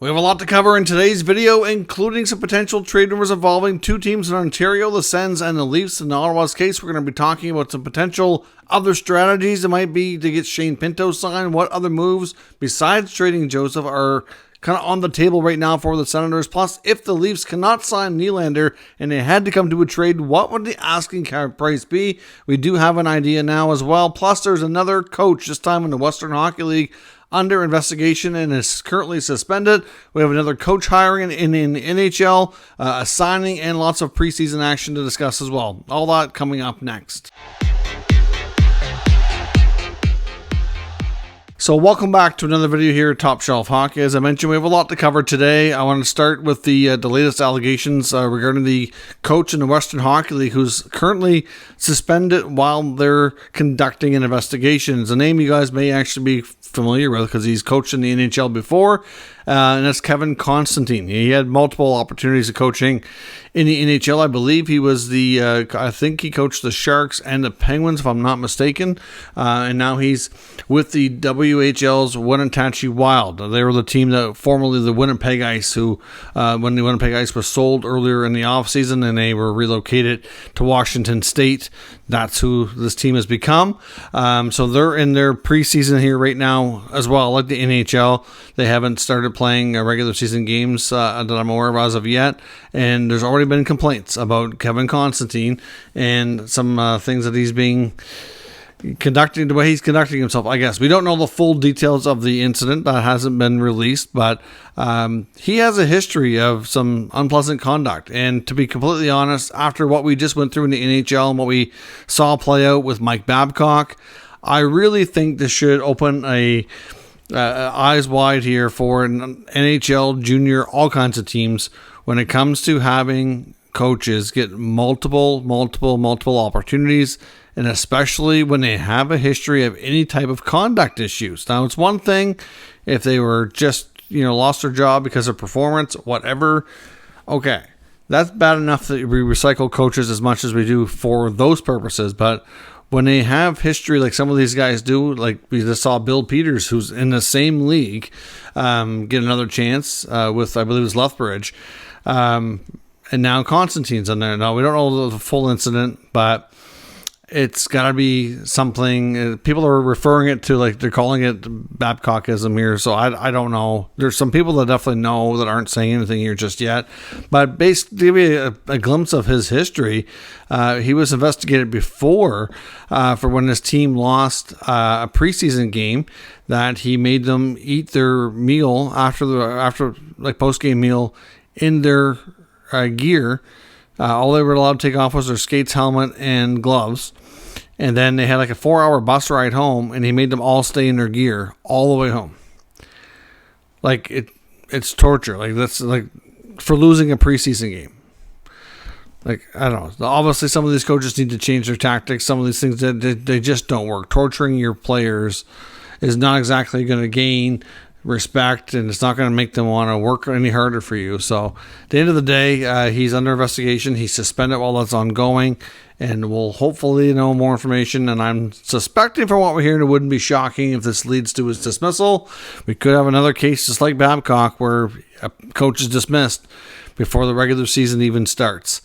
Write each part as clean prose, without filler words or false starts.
We have a lot to cover in today's video, including some potential trade rumors involving two teams in Ontario, the Sens and the Leafs. In Ottawa's case, we're going to be talking about some potential other strategies it might be to get Shea Pinto signed. What other moves besides trading Joseph are kind of on the table right now for the Senators? Plus, if the Leafs cannot sign Nylander and they had to come to a trade, what would the asking price be? We do have an idea now as well. Plus, there's another coach, this time in the Western Hockey League, under investigation and is currently suspended. We have another coach hiring in NHL, a signing, and lots of preseason action to discuss as well. All that coming up next. So welcome back to another video here at Top Shelf Hockey. As I mentioned, we have a lot to cover today. I want to start with the latest allegations regarding the coach in the Western Hockey League who's currently suspended while they're conducting an investigation. It's a name you guys may actually be familiar with because he's coached in the NHL before, and that's Kevin Constantine. He had multiple opportunities of coaching in the NHL. I believe he was I think he coached the Sharks and the Penguins, if I'm not mistaken, and now he's with the WHL's Winnipeg Wild. They were the team that formerly the Winnipeg Ice, who when the Winnipeg Ice was sold earlier in the offseason and they were relocated to Washington State, that's who this team has become. So they're in their preseason here right now as well, like the NHL. They haven't started playing regular season games that I'm aware of as of yet, and there's already been complaints about Kevin Constantine and some things that he's conducting, the way he's conducting himself. I guess we don't know the full details of the incident that hasn't been released, but he has a history of some unpleasant conduct. And to be completely honest, after what we just went through in the NHL and what we saw play out with Mike Babcock, I really think this should open eyes wide here for an NHL, junior, all kinds of teams when it comes to having coaches get multiple opportunities, and especially when they have a history of any type of conduct issues. Now, it's one thing if they were just, lost their job because of performance, whatever. Okay, that's bad enough that we recycle coaches as much as we do for those purposes, but when they have history like some of these guys do, like we just saw Bill Peters, who's in the same league, get another chance with, I believe it was Lethbridge, and now Constantine's in there. Now, we don't know the full incident, but it's got to be something. People are referring it to, like, they're calling it Babcockism here, so I don't know. There's some people that definitely know that aren't saying anything here just yet. But basically, to give you a glimpse of his history, he was investigated before for when his team lost a preseason game, that he made them eat their meal after post-game meal in their gear. All they were allowed to take off was their skates, helmet, and gloves. And then they had like a 4-hour bus ride home, and he made them all stay in their gear all the way home. Like, it's torture. Like, that's like for losing a preseason game. Like, I don't know. Obviously, some of these coaches need to change their tactics. Some of these things, they just don't work. Torturing your players is not exactly going to gain respect, and it's not going to make them want to work any harder for you. So at the end of the day, he's under investigation. He's suspended while that's ongoing, and we'll hopefully know more information. And I'm suspecting from what we're hearing, it wouldn't be shocking if this leads to his dismissal. We could have another case just like Babcock where a coach is dismissed before the regular season even starts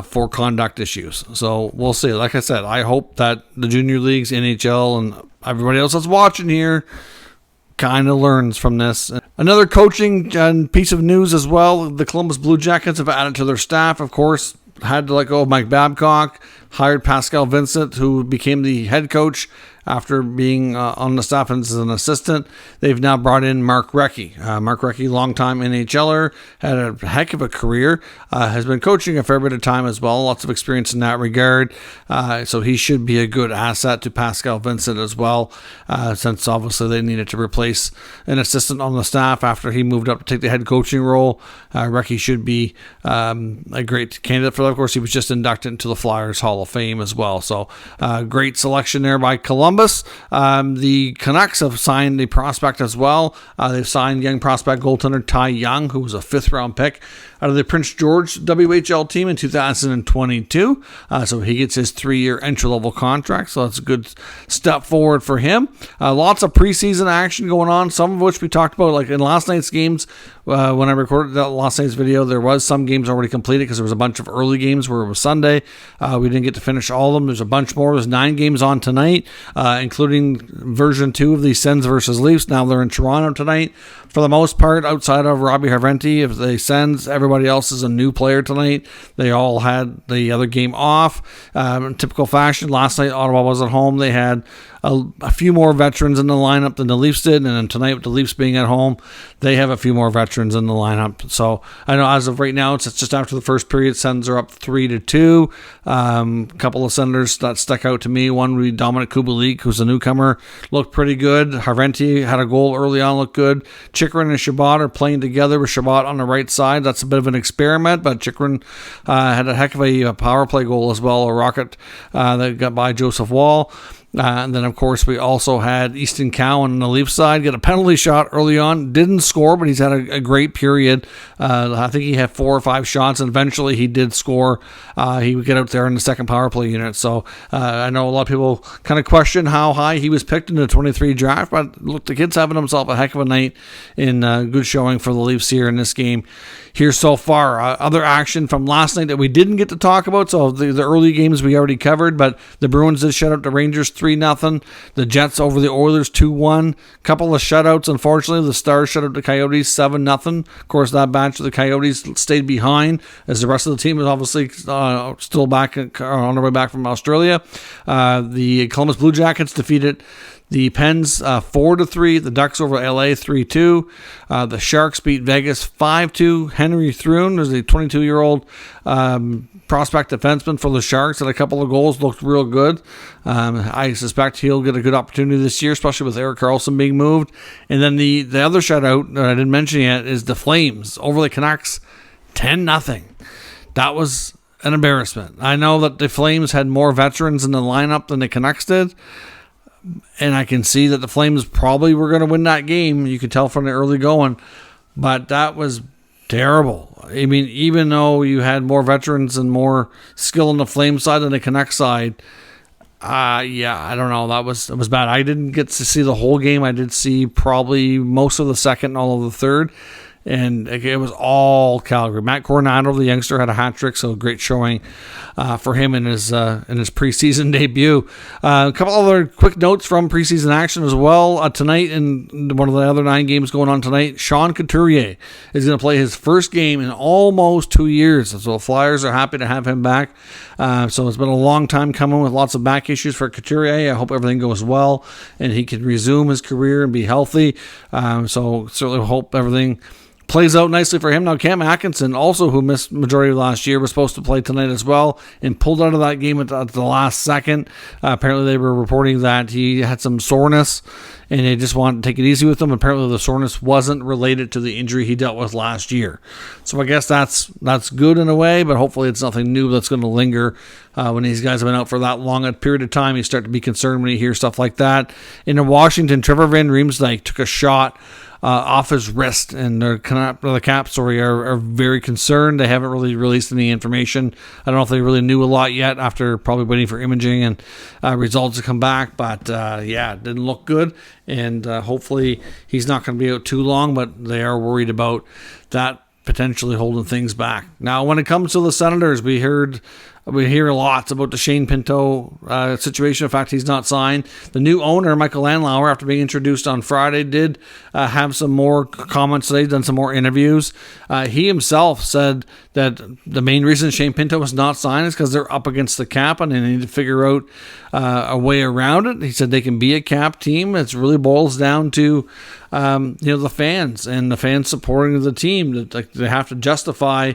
for conduct issues. So we'll see. Like I said, I hope that the junior leagues, NHL, and everybody else that's watching here kind of learns from this. Another coaching piece of news as well, the Columbus Blue Jackets have added to their staff, of course, had to let go of Mike Babcock, hired Pascal Vincent, who became the head coach after being on the staff as an assistant. They've now brought in Mark Recchi. Mark Recchi, longtime NHLer, had a heck of a career, has been coaching a fair bit of time as well, lots of experience in that regard. So he should be a good asset to Pascal Vincent as well, since obviously they needed to replace an assistant on the staff after he moved up to take the head coaching role. Recchi should be a great candidate for that. Of course, he was just inducted into the Flyers Hall of Fame as well. So great selection there by Columbus. Columbus, the Canucks have signed a prospect as well. They've signed young prospect goaltender Ty Young, who was a 5th-round pick out of the Prince George WHL team in 2022. So he gets his 3-year entry-level contract, so that's a good step forward for him. Lots of preseason action going on, some of which we talked about, like in last night's games. When I recorded that last night's video, there was some games already completed because there was a bunch of early games where it was Sunday. We didn't get to finish all of them. There's a bunch more. There's 9 games on tonight, including version 2 of the Sens versus Leafs. Now they're in Toronto tonight. For the most part, outside of Robbie Harventi, if the Sens, everybody else is a new player tonight. They all had the other game off. In typical fashion, last night Ottawa was at home. They had a few more veterans in the lineup than the Leafs did, and then tonight with the Leafs being at home, they have a few more veterans in the lineup. So I know as of right now, it's just after the first period, Sens are up 3-2. A couple of Senators that stuck out to me. One would be Dominic Kubalik, who's a newcomer, looked pretty good. Harventi had a goal early on, looked good. Chychrun and Chabot are playing together with Chabot on the right side. That's a bit of an experiment, but Chychrun had a heck of a power play goal as well, a rocket that got by Joseph Wall. And then, of course, we also had Easton Cowan on the Leafs side get a penalty shot early on. Didn't score, but he's had a great period. I think he had 4 or 5 shots, and eventually he did score. He would get out there in the second power play unit. So I know a lot of people kind of question how high he was picked in the 23 draft, but look, the kid's having himself a heck of a night in good showing for the Leafs here in this game here so far. Other action from last night that we didn't get to talk about, so the early games we already covered, but the Bruins did shut out the Rangers 3-0. The Jets over the Oilers 2-1. Couple of shutouts, unfortunately. The Stars shut out the Coyotes 7-0. Of course, that batch of the Coyotes stayed behind as the rest of the team is obviously still back on their way back from Australia. The Columbus Blue Jackets defeated the Pens 4-3. The Ducks over LA 3-2. The Sharks beat Vegas 5-2. Henry Thrun is a 22-year-old prospect defenseman for the Sharks. Had a couple of goals, looked real good. I suspect he'll get a good opportunity this year, especially with Erik Karlsson being moved. And then the other shutout that I didn't mention yet is the Flames over the Canucks 10-0. That was an embarrassment. I know that the Flames had more veterans in the lineup than the Canucks did, and I can see that the Flames probably were going to win that game. You could tell from the early going, but that was terrible. I mean, even though you had more veterans and more skill on the Flames side than the Canucks side, I don't know. It was bad. I didn't get to see the whole game. I did see probably most of the second and all of the third. And it was all Calgary. Matt Coronado, the youngster, had a hat trick, so great showing for him in his preseason debut. A couple other quick notes from preseason action as well. Tonight, in one of the other 9 games going on tonight, Sean Couturier is going to play his first game in almost 2 years. So the Flyers are happy to have him back. So it's been a long time coming with lots of back issues for Couturier. I hope everything goes well and he can resume his career and be healthy. So certainly hope everything plays out nicely for him. Now, Cam Atkinson, also who missed majority of last year, was supposed to play tonight as well and pulled out of that game at the last second. Apparently, they were reporting that he had some soreness and they just wanted to take it easy with him. Apparently, the soreness wasn't related to the injury he dealt with last year. So I guess that's good in a way, but hopefully it's nothing new that's going to linger. When these guys have been out for that long a period of time, you start to be concerned when you hear stuff like that. In Washington, Trevor Van Riemsdyk took a shot off his wrist, and the Caps are very concerned. They haven't really released any information. I don't know if they really knew a lot yet after probably waiting for imaging and results to come back, but it didn't look good, and hopefully he's not going to be out too long, but they are worried about that potentially holding things back. Now, when it comes to the Senators, we hear lots about the Shane Pinto situation. In fact, he's not signed. The new owner, Michael Landlauer, after being introduced on Friday, did have some more comments today, done some more interviews. He himself said that the main reason Shane Pinto was not signed is because they're up against the cap and they need to figure out a way around it. He said they can be a cap team. It really boils down to the fans and the fans supporting the team. That they have to justify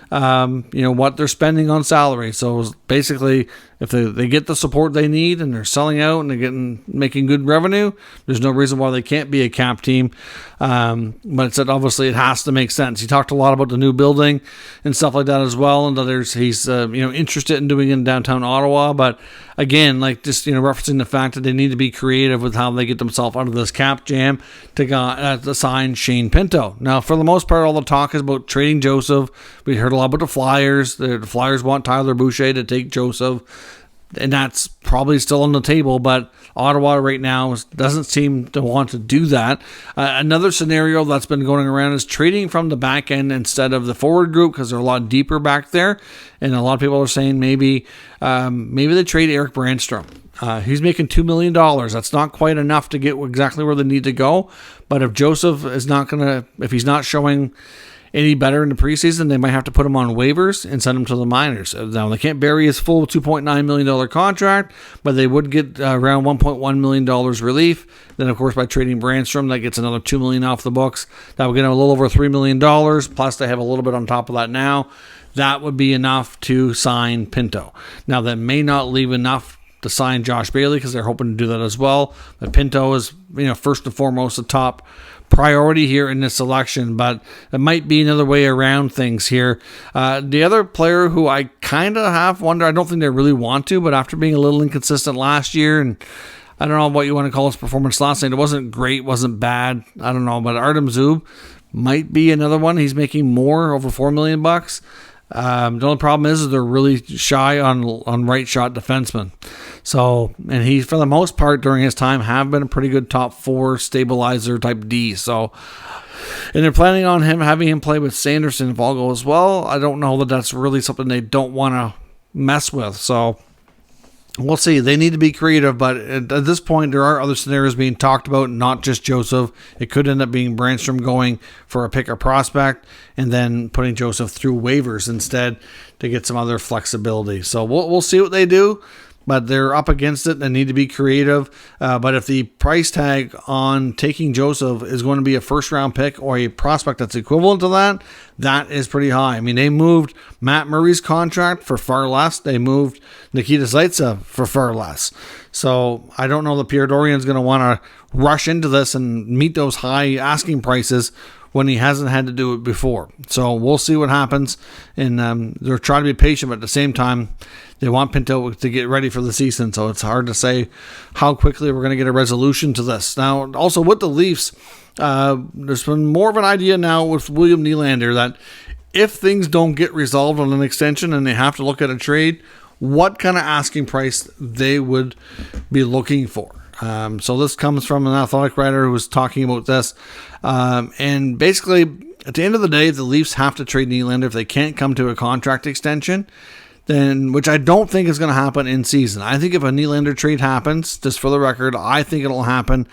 what they're spending on salary. So basically, If they get the support they need and they're selling out and they're making good revenue, there's no reason why they can't be a cap team. But it said obviously it has to make sense. He talked a lot about the new building and stuff like that as well, and that he's interested in doing it in downtown Ottawa. But again, like just referencing the fact that they need to be creative with how they get themselves out of this cap jam to sign Shane Pinto. Now, for the most part, all the talk is about trading Joseph. We heard a lot about the Flyers. The Flyers want Tyler Boucher to take Joseph, and that's probably still on the table, but Ottawa right now doesn't seem to want to do that. Another scenario that's been going around is trading from the back end instead of the forward group, because they're a lot deeper back there, and a lot of people are saying maybe they trade Erik Brannstrom. He's making $2 million. That's not quite enough to get exactly where they need to go, but if Joseph is if he's not showing any better in the preseason, they might have to put him on waivers and send him to the minors. Now, they can't bury his full $2.9 million contract, but they would get around $1.1 million relief. Then, of course, by trading Brannstrom, that gets another $2 million off the books. That would get them a little over $3 million, plus they have a little bit on top of that now. That would be enough to sign Pinto. Now, that may not leave enough to sign Josh Bailey, because they're hoping to do that as well. But Pinto is, first and foremost, the top priority here in this election, but it might be another way around things here. The other player who I kind of have wonder, I don't think they really want to, but after being a little inconsistent last year, and I don't know what you want to call his performance last night, it wasn't great, wasn't bad, I don't know, but Artem Zub might be another one. He's making more, over $4 million. The only problem is they're really shy on right shot defensemen. So, and he, for the most part during his time, have been a pretty good top 4 stabilizer type D. So, and they're planning on having him play with Sanderson and Volgo as well. I don't know that that's really something they don't want to mess with. So, we'll see. They need to be creative, but at this point, there are other scenarios being talked about, not just Joseph. It could end up being Brannstrom going for a pick or prospect and then putting Joseph through waivers instead to get some other flexibility. So we'll see what they do, but they're up against it and need to be creative. But if the price tag on taking Joseph is going to be a first-round pick or a prospect that's equivalent to that, that is pretty high. I mean, they moved Matt Murray's contract for far less. They moved Nikita Zaitsev for far less. So I don't know that Pierre Dorian's going to want to rush into this and meet those high asking prices when he hasn't had to do it before. So we'll see what happens. And they're trying to be patient, but at the same time, they want Pinto to get ready for the season. So it's hard to say how quickly we're going to get a resolution to this. Now, also with the Leafs, there's been more of an idea now with William Nylander that if things don't get resolved on an extension and they have to look at a trade, what kind of asking price they would be looking for. So this comes from an athletic writer who was talking about this. And basically, at the end of the day, the Leafs have to trade Nylander if they can't come to a contract extension, then, which I don't think is going to happen in season. I think if a Nylander trade happens, just for the record, I think it'll happen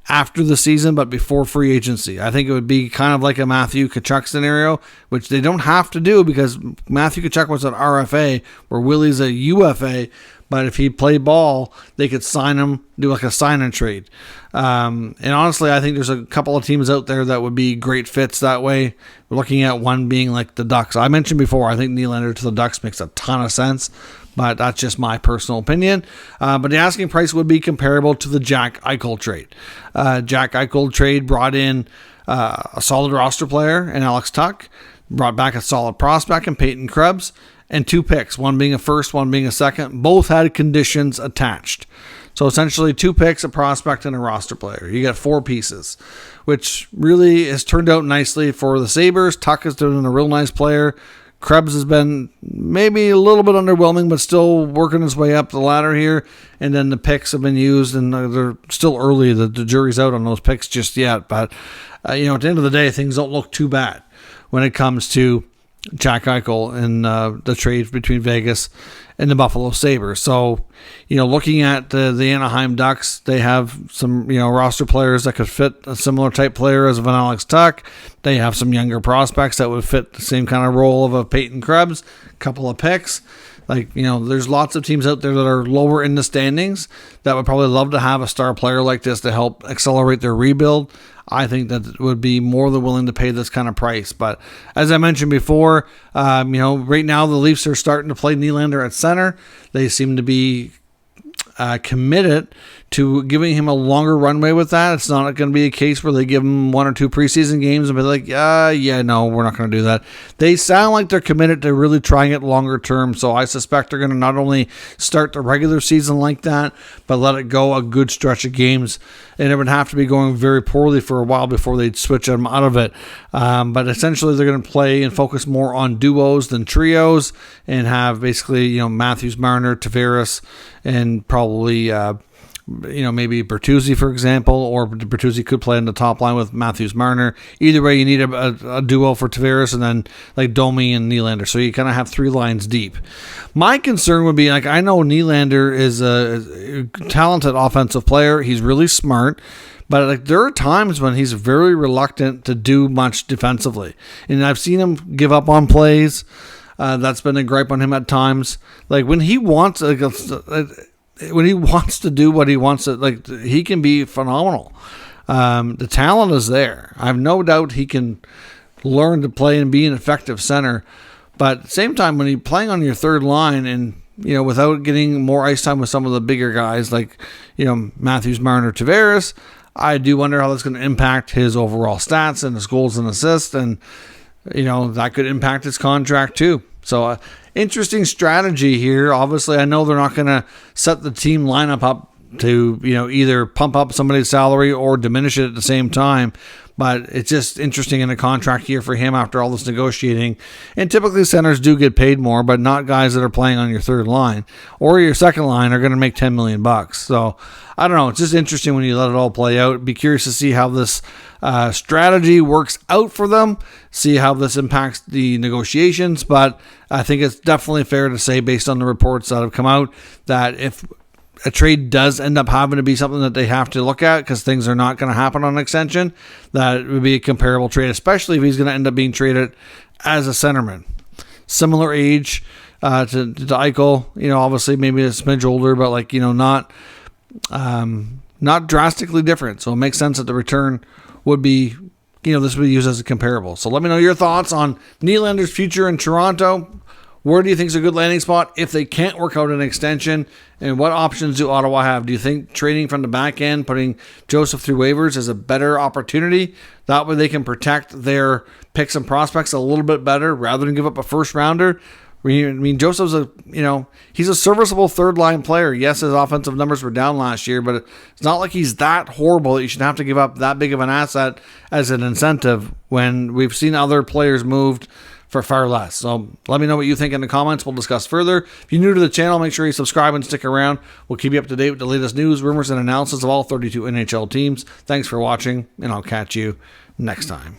after the season, but before free agency. I think it would be kind of like a Matthew Tkachuk scenario, which they don't have to do because Matthew Tkachuk was an RFA, where Willie's a UFA. But if he played ball, they could sign him, do like a sign and trade. And honestly, I think there's a couple of teams out there that would be great fits that way. We're looking at one being like the Ducks. I mentioned before, I think Nylander to the Ducks makes a ton of sense, but that's just my personal opinion. But the asking price would be comparable to the Jack Eichel trade. Jack Eichel trade brought in a solid roster player in Alex Tuch, brought back a solid prospect in Peyton Krebs, and 2 picks, one being a first, one being a second. Both had conditions attached. So essentially 2 picks, a prospect, and a roster player. You get 4 pieces, which really has turned out nicely for the Sabres. Tuch has been a real nice player. Krebs has been maybe a little bit underwhelming, but still working his way up the ladder here. And then the picks have been used, and they're still early. The jury's out on those picks just yet. But, at the end of the day, things don't look too bad when it comes to Jack Eichel and the trade between Vegas and the Buffalo Sabres. So, looking at the Anaheim Ducks, they have some, roster players that could fit a similar type player as Van Alex Tuch. They have some younger prospects that would fit the same kind of role of a Peyton Krebs, a couple of picks. There's lots of teams out there that are lower in the standings that would probably love to have a star player like this to help accelerate their rebuild. I think that would be more than willing to pay this kind of price. But as I mentioned before, right now the Leafs are starting to play Nylander at center. They seem to be committed to giving him a longer runway with that. It's not going to be a case where they give him 1 or 2 preseason games and be like, no, we're not going to do that. They sound like they're committed to really trying it longer term, so I suspect they're going to not only start the regular season like that, but let it go a good stretch of games, and it would have to be going very poorly for a while before they'd switch them out of it. But essentially they're going to play and focus more on duos than trios, and have basically, Matthews, Marner, Tavares, and probably maybe Bertuzzi, for example, or Bertuzzi could play in the top line with Matthews, Marner. Either way, you need a duo for Tavares, and then like Domi and Nylander. So you kind of have 3 lines deep. My concern would be, I know Nylander is a talented offensive player. He's really smart. But there are times when he's very reluctant to do much defensively. And I've seen him give up on plays. That's been a gripe on him at times. When he wants to do what he wants to, he can be phenomenal. The talent is there. I have no doubt he can learn to play and be an effective center. But at the same time, when you're playing on your third line and, without getting more ice time with some of the bigger guys Matthews, Marner, Tavares, I do wonder how that's going to impact his overall stats and his goals and assists. And, that could impact his contract too. So, interesting strategy here. Obviously, I know they're not going to set the team lineup up to, either pump up somebody's salary or diminish it at the same time. But it's just interesting in a contract year for him after all this negotiating. And typically centers do get paid more, but not guys that are playing on your third line or your second line are going to make $10 million. So I don't know. It's just interesting when you let it all play out. Be curious to see how this strategy works out for them, see how this impacts the negotiations. But I think it's definitely fair to say, based on the reports that have come out, that if a trade does end up having to be something that they have to look at because things are not going to happen on an extension, that it would be a comparable trade, especially if he's going to end up being traded as a centerman. Similar age to Eichel, obviously maybe a smidge older, but not drastically different. So it makes sense that the return would be, this would be used as a comparable. So let me know your thoughts on Nylander's future in Toronto. Where do you think is a good landing spot if they can't work out an extension? And what options do Ottawa have? Do you think trading from the back end, putting Joseph through waivers is a better opportunity? That way they can protect their picks and prospects a little bit better rather than give up a first rounder. Joseph's he's a serviceable third line player. Yes, his offensive numbers were down last year, but it's not like he's that horrible that you should have to give up that big of an asset as an incentive when we've seen other players moved for far less. So let me know what you think in the comments. We'll discuss further. If you're new to the channel, make sure you subscribe and stick around. We'll keep you up to date with the latest news, rumors, and analysis of all 32 NHL teams. Thanks for watching, and I'll catch you next time.